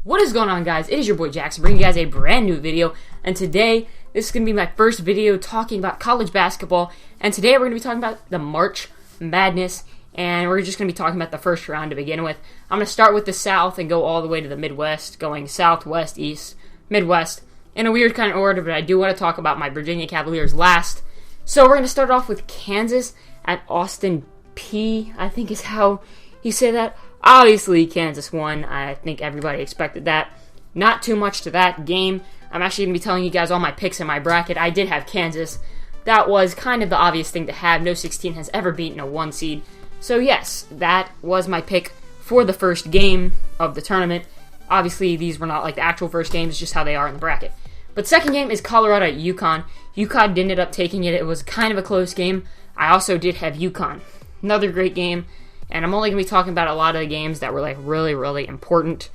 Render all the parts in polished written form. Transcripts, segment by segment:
What is going on, guys? It is your boy Jackson bringing you guys a brand new video, and today this is going to be my first video talking about college basketball, and today we're going to be talking about the March Madness, and we're just going to be talking about the first round to begin with. I'm going to start with the South and go all the way to the Midwest, going South, West, East, Midwest, in a weird kind of order, but I do want to talk about my Virginia Cavaliers last. So we're going to start off with Kansas at Austin P, I think is how you say that. Obviously, Kansas won. I think everybody expected that. Not too much to that game. I'm actually going to be telling you guys all my picks in my bracket. I did have Kansas. That was kind of the obvious thing to have. No 16 has ever beaten a 1 seed. So yes, that was my pick for the first game of the tournament. Obviously, these were not like the actual first games, just how they are in the bracket. But second game is Colorado at UConn. UConn ended up taking it. It was kind of a close game. I also did have UConn. Another great game. And I'm only going to be talking about a lot of the games that were like really, really important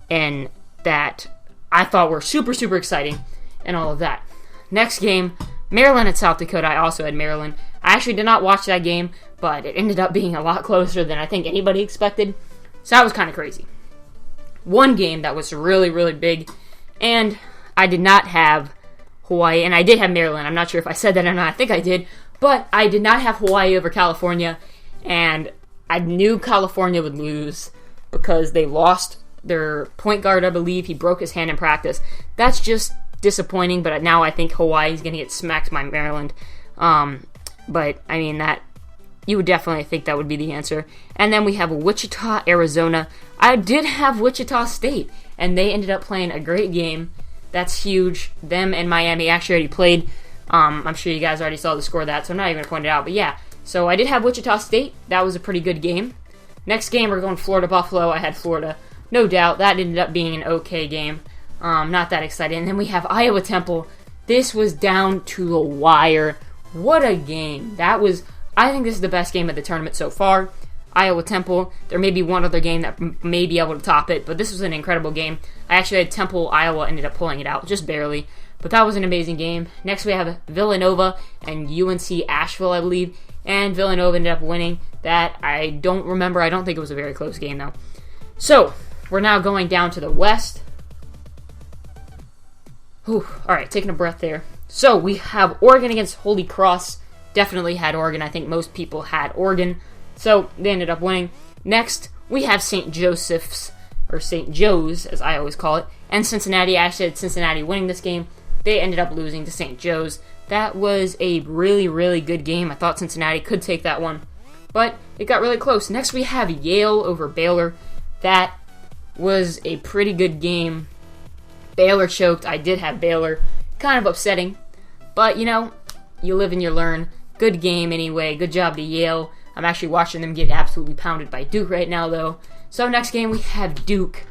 and that I thought were super, super exciting and all of that. Next game, Maryland at South Dakota. I also had Maryland. I actually did not watch that game, but it ended up being a lot closer than I think anybody expected. So that was kind of crazy. One game that was really, really big, and I did not have Hawaii, and I did have Maryland. I'm not sure if I said that or not. I think I did, but I did not have Hawaii over California, and I knew California would lose because they lost their point guard, I believe. He broke his hand in practice. That's just disappointing, but now I think Hawaii's going to get smacked by Maryland. But, I mean, that you would definitely think that would be the answer. And then we have Wichita, Arizona. I did have Wichita State, and they ended up playing a great game. That's huge. Them and Miami actually already played. I'm sure you guys already saw the score of that, so I'm not even going to point it out. But, yeah. So I did have Wichita State. That was a pretty good game. Next game, we're going Florida-Buffalo. I had Florida. No doubt, that ended up being an okay game. Not that exciting. And then we have Iowa-Temple. This was down to the wire. What a game. I think this is the best game of the tournament so far. Iowa-Temple. There may be one other game that may be able to top it, but this was an incredible game. I actually had Temple. Iowa ended up pulling it out, just barely. But that was an amazing game. Next, we have Villanova and UNC Asheville, I believe. And Villanova ended up winning. That I don't remember. I don't think it was a very close game, though. So, we're now going down to the West. Alright, taking a breath there. So, we have Oregon against Holy Cross. Definitely had Oregon. I think most people had Oregon. So, they ended up winning. Next, we have St. Joseph's, or St. Joe's, as I always call it, and Cincinnati. I actually had Cincinnati winning this game. They ended up losing to St. Joe's. That was a really, really good game. I thought Cincinnati could take that one, but it got really close. Next, we have Yale over Baylor. That was a pretty good game. Baylor choked. I did have Baylor. Kind of upsetting, but, you know, you live and you learn. Good game anyway. Good job to Yale. I'm actually watching them get absolutely pounded by Duke right now, though. So next game, we have Duke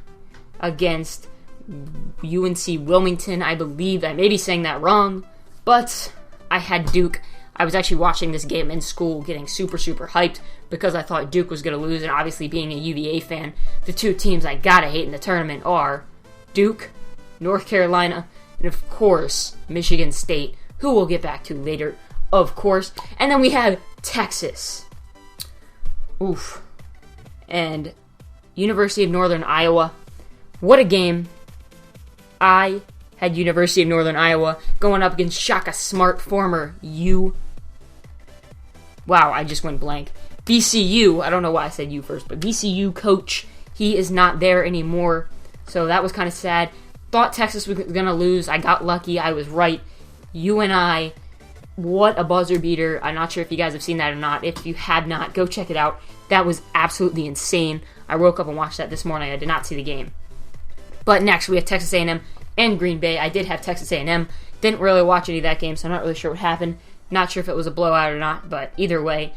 against UNC Wilmington. I believe I may be saying that wrong, but I had Duke. I was actually watching this game in school, getting super, super hyped because I thought Duke was going to lose, and obviously being a UVA fan, the two teams I gotta hate in the tournament are Duke, North Carolina, and of course, Michigan State, who we'll get back to later, of course. And then we have Texas. And University of Northern Iowa. What a game. I had University of Northern Iowa going up against Shaka Smart, former Wow, I just went blank. VCU, I don't know why I said U first, but VCU coach, he is not there anymore. So that was kind of sad. Thought Texas was going to lose. I got lucky. I was right. UNI, what a buzzer beater. I'm not sure if you guys have seen that or not. If you have not, go check it out. That was absolutely insane. I woke up and watched that this morning. I did not see the game. But next, we have Texas A&M and Green Bay. I did have Texas A&M. Didn't really watch any of that game, so I'm not really sure what happened. Not sure if it was a blowout or not, but either way,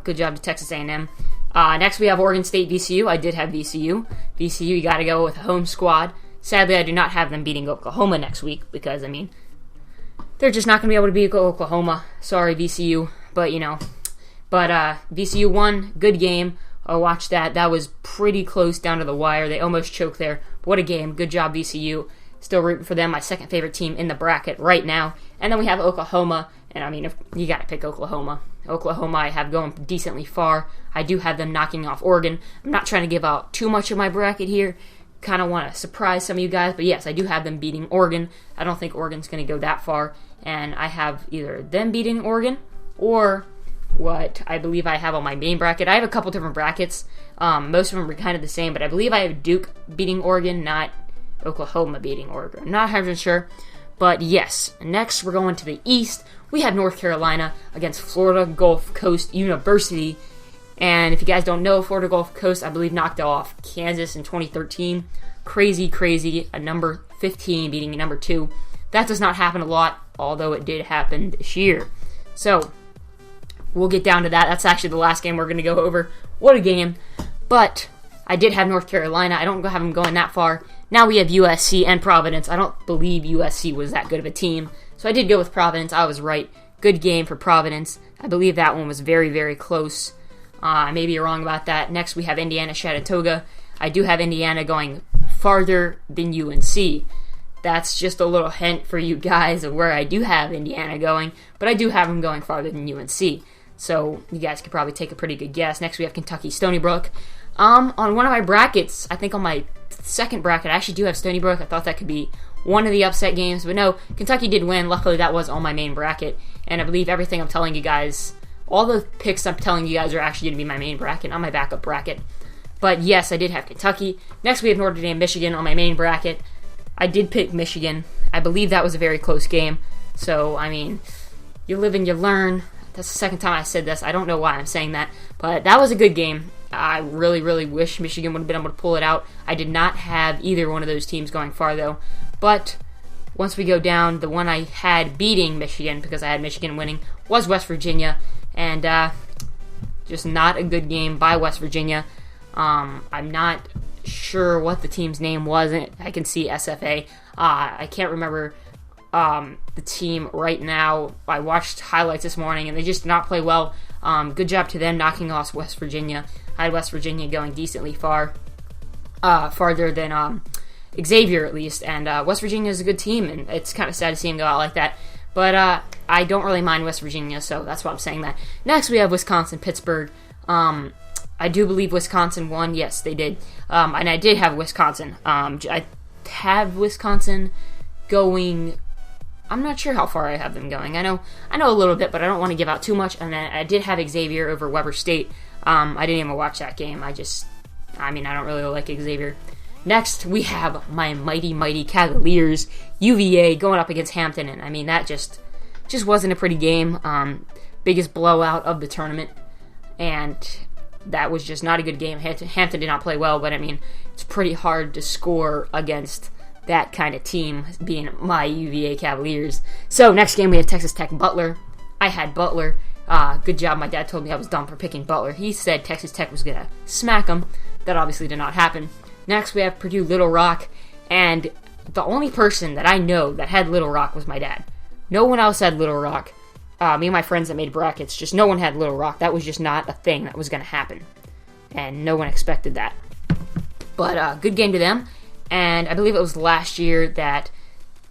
good job to Texas A&M. Next, we have Oregon State VCU. I did have VCU. VCU, you got to go with a home squad. Sadly, I do not have them beating Oklahoma next week because, I mean, they're just not going to be able to beat Oklahoma. Sorry, VCU, but, you know. But VCU won. Good game. Watch that. That was pretty close down to the wire. They almost choked there. But what a game. Good job, VCU. Still rooting for them. My second favorite team in the bracket right now. And then we have Oklahoma. And, I mean, you got to pick Oklahoma. Oklahoma I have going decently far. I do have them knocking off Oregon. I'm not trying to give out too much of my bracket here kind of want to surprise some of you guys, but yes, I do have them beating Oregon. I don't think Oregon's going to go that far, and I have either them beating Oregon or what I believe I have on my main bracket. I have a couple different brackets. Most of them are kind of the same, but I believe I have Duke beating Oregon, not Oklahoma beating Oregon. I'm not 100% sure, but yes. Next, we're going to the East. We have North Carolina against Florida Gulf Coast University. And if you guys don't know, Florida Gulf Coast, I believe, knocked off Kansas in 2013. Crazy. A number 15 beating a number 2. That does not happen a lot, although it did happen this year. So, we'll get down to that. That's actually the last game we're going to go over. What a game. But I did have North Carolina. I don't have them going that far. Now we have USC and Providence. I don't believe USC was that good of a team. So I did go with Providence. I was right. Good game for Providence. I believe that one was very close. I may be wrong about that. Next, we have Indiana-Chattanooga. I do have Indiana going farther than UNC. That's just a little hint for you guys of where I do have Indiana going, but I do have them going farther than UNC. So you guys could probably take a pretty good guess. Next, we have Kentucky-Stony Brook. On one of my brackets, I think on my second bracket, I actually do have Stony Brook. I thought that could be one of the upset games, but no, Kentucky did win. Luckily, that was on my main bracket, and I believe everything I'm telling you guys, all the picks I'm telling you guys are actually going to be my main bracket, not my backup bracket. But yes, I did have Kentucky. Next, we have Notre Dame, Michigan on my main bracket. I did pick Michigan. I believe that was a very close game. So, I mean, you live and you learn. That's the second time I said this. I don't know why I'm saying that, but that was a good game. I really wish Michigan would have been able to pull it out. I did not have either one of those teams going far, though. But once we go down, the one I had beating Michigan, because I had Michigan winning, was West Virginia. And just not a good game by West Virginia. I'm not sure what the team's name was. I can see SFA. I can't remember the team right now. I watched highlights this morning, and they just did not play well. Good job to them knocking off West Virginia. I had West Virginia going decently farther than Xavier, at least. And West Virginia is a good team, and it's kind of sad to see them go out like that. But I don't really mind West Virginia, so that's why I'm saying that. Next, we have Wisconsin-Pittsburgh. I do believe Wisconsin won. Yes, they did. And I did have Wisconsin. I have Wisconsin going. I'm not sure how far I have them going. I know a little bit, but I don't want to give out too much. And then I did have Xavier over Weber State. I didn't even watch that game. I don't really like Xavier. Next, we have my mighty Cavaliers, UVA, going up against Hampton. And, I mean, that just wasn't a pretty game. Biggest blowout of the tournament. And that was just not a good game. Hampton did not play well, but, I mean, it's pretty hard to score against that kind of team, being my UVA Cavaliers. So, next game, we have Texas Tech Butler. I had Butler. Good job. My dad told me I was dumb for picking Butler. He said Texas Tech was going to smack them. That obviously did not happen. Next, we have Purdue Little Rock, and the only person that I know that had Little Rock was my dad. No one else had Little Rock. Me and my friends that made brackets, just no one had Little Rock. That was just not a thing that was going to happen, and no one expected that. But good game to them, and I believe it was last year that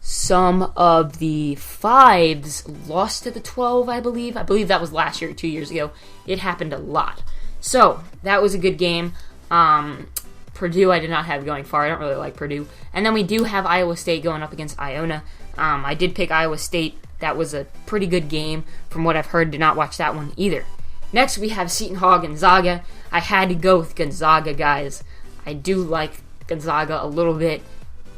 some of the 5s lost to the 12, I believe. I believe that was last year, 2 years ago. It happened a lot. So, that was a good game. Purdue I did not have going far. I don't really like Purdue. And then we do have Iowa State going up against Iona. I did pick Iowa State. That was a pretty good game from what I've heard. Did not watch that one either. Next, we have Seton Hall Gonzaga. I had to go with Gonzaga, guys. I do like Gonzaga a little bit.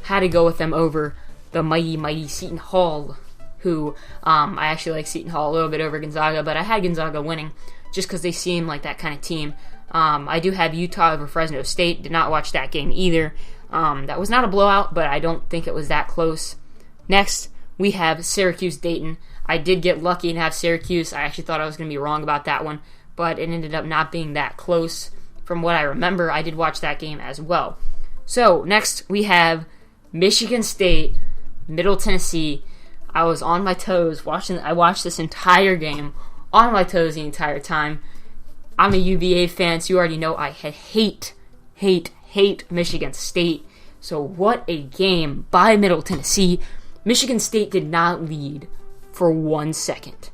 Had to go with them over the mighty Seton Hall, who I actually like Seton Hall a little bit over Gonzaga, but I had Gonzaga winning just because they seem like that kind of team. I do have Utah over Fresno State. Did not watch that game either. That was not a blowout, but I don't think it was that close. Next, we have Syracuse-Dayton. I did get lucky and have Syracuse. I actually thought I was going to be wrong about that one, but it ended up not being that close. From what I remember, I did watch that game as well. So, next, we have Michigan State, Middle Tennessee. I was on my toes watching. I watched this entire game on my toes the entire time. I'm a UVA fan, so you already know I hate Michigan State. So what a game by Middle Tennessee. Michigan State did not lead for 1 second.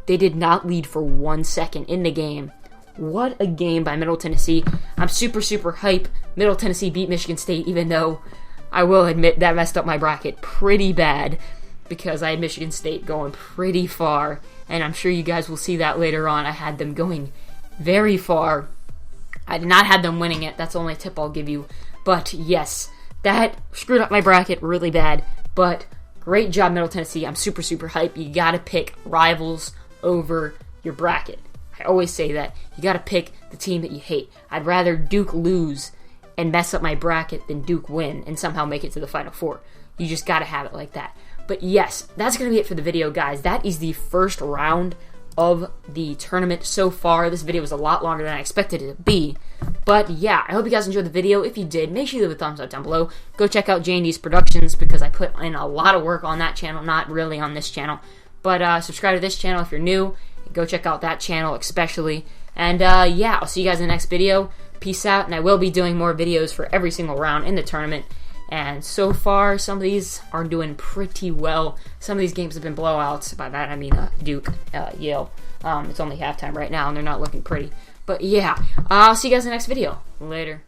They did not lead for 1 second in the game. what a game by Middle Tennessee. I'm super, super hype. Middle Tennessee beat Michigan State, even though I will admit that messed up my bracket pretty bad because I had Michigan State going pretty far, and I'm sure you guys will see that later on. I had them going very far. I did not have them winning it. That's the only tip I'll give you. But yes, that screwed up my bracket really bad, but great job, Middle Tennessee. I'm super, super hype. You got to pick rivals over your bracket. I always say that. You got to pick the team that you hate. I'd rather Duke lose and mess up my bracket than Duke win and somehow make it to the Final Four. You just got to have it like that. But yes, that's going to be it for the video, guys. That is the first round of the tournament so far. This video was a lot longer than I expected it to be. But yeah, I hope you guys enjoyed the video. If you did, make sure you leave a thumbs up down below. Go check out J&D's Productions because I put in a lot of work on that channel, not really on this channel. But subscribe to this channel if you're new. Go check out that channel especially. And yeah, I'll see you guys in the next video. Peace out, and I will be doing more videos for every single round in the tournament. And so far, some of these are doing pretty well. Some of these games have been blowouts. By that, I mean Duke, Yale. It's only halftime right now, and they're not looking pretty. But yeah, I'll see you guys in the next video. Later.